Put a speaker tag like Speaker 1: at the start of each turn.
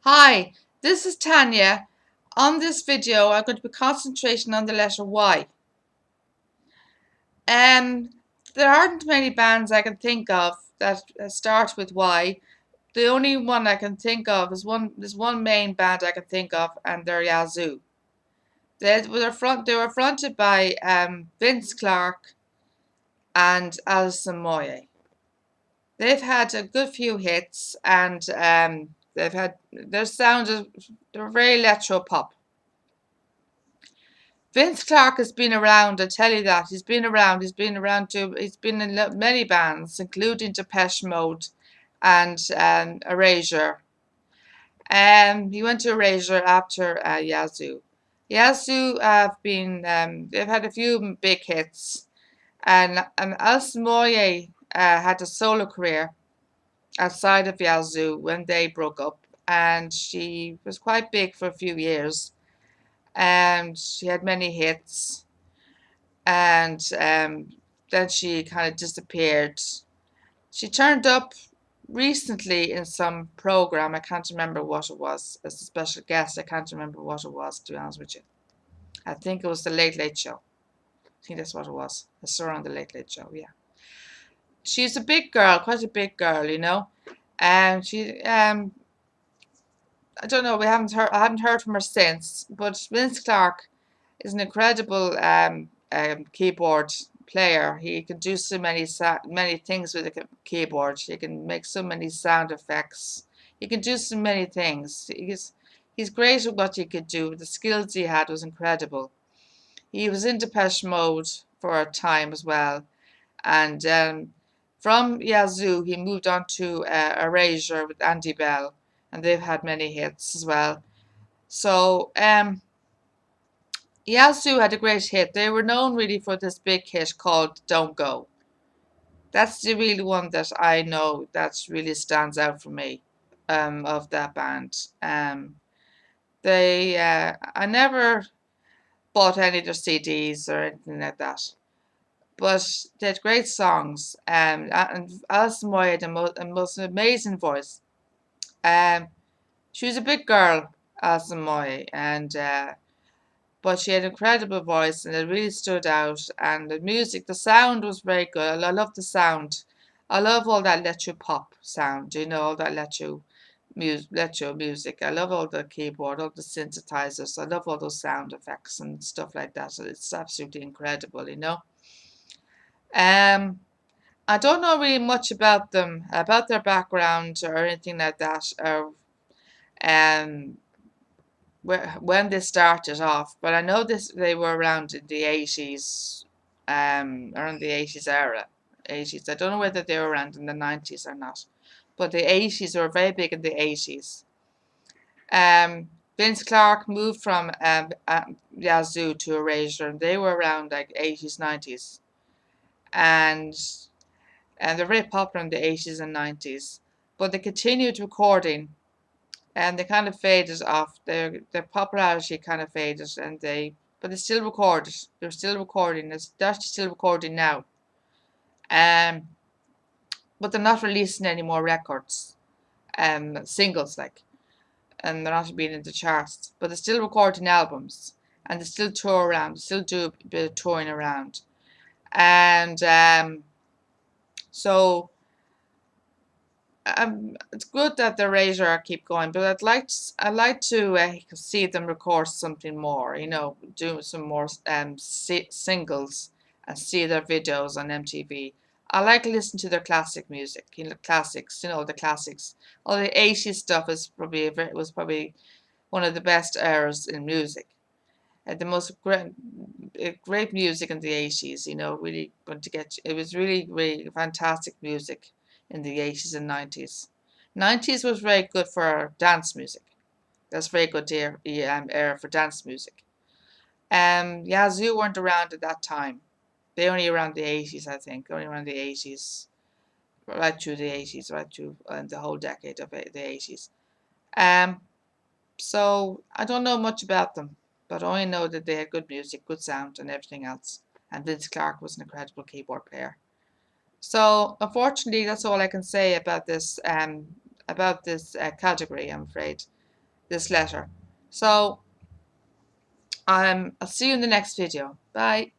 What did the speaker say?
Speaker 1: Hi, this is Tania. On this video, I'm going to be concentrating on the letter Y. Um, there aren't many bands I can think of that start with Y. The only one I can think of is there's one main band I can think of, and they're Yazoo. They were fronted by Vince Clarke and Alison Moyet. They've had a good few hits, and they've had their sound they're very electro pop. Vince Clarke has been around, I tell you that. He's been around. He's been in many bands, including Depeche Mode and Erasure. He went to Erasure after Yazoo. Yazoo they've had a few big hits. And Alison Moyet had a solo career outside of Yazoo when they broke up. And she was quite big for a few years. And she had many hits. And then she kind of disappeared. She turned up recently in some program. I can't remember what it was. As a special guest, I can't remember what it was, to be honest with you. I think it was the Late Late Show. I think that's what it was. I saw her on the Late Late Show, yeah. She's a big girl, quite a big girl, you know. And I don't know, I haven't heard from her since. But Vince Clarke is an incredible keyboard player. He can do so many things with a keyboard. He can make so many sound effects. He can do so many things. He's great at what he could do. The skills he had was incredible. He was in Depeche Mode for a time as well, and from Yazoo he moved on to Erasure with Andy Bell, and they've had many hits as well. So Yazoo had a great hit. They were known really for this big hit called Don't Go. That's the really one that I know that really stands out for me of that band. I never bought any of their CDs or anything like that, but they had great songs. And Alison Moy had a most amazing voice. Um, she was a big girl, Alison Moy, and but she had an incredible voice and it really stood out. And the music, the sound was very good. I love the sound. I love all that electro pop sound, you know, all that electro music. I love all the keyboard, all the synthesizers. I love all those sound effects and stuff like that. So it's absolutely incredible, you know. Um, I don't know really much about them, about their background or anything like that, or um, when they started off, but I know they were around in the 80s, around the 80s era. 80s. I don't know whether they were around in the 90s or not, but the 80s were very big in the 80s. Vince Clarke moved from Yazoo to Erasure, and they were around like 80s, 90s, and they're very popular in the 80s and 90s. But they continued recording and they kind of faded off. Their popularity kind of faded, but they still recorded. They're still recording. They're actually still recording now. Um, but they're not releasing any more records, singles like, and they're not being in the charts. But they're still recording albums, and they still tour around. They still do a bit of touring around, and so it's good that the Razor keep going, but I'd like to see them record something more. You know, do some more singles and see their videos on MTV. I like listening to their classic music. You know, classics. You know, the classics. All the 80s stuff was probably one of the best eras in music. The most great music in the 80s. You know, really going to get. It was really fantastic music in the 80s and 90s. 90s was very good for dance music. That's very good era for dance music. Yazoo weren't around at that time. They only around the 80s, I think. Only around the 80s, right through the 80s, right through the whole decade of the 80s. Um, so I don't know much about them, but I only know that they had good music, good sound, and everything else. And Vince Clarke was an incredible keyboard player. So unfortunately, that's all I can say about this category, I'm afraid. this letter. So I'll see you in the next video. Bye.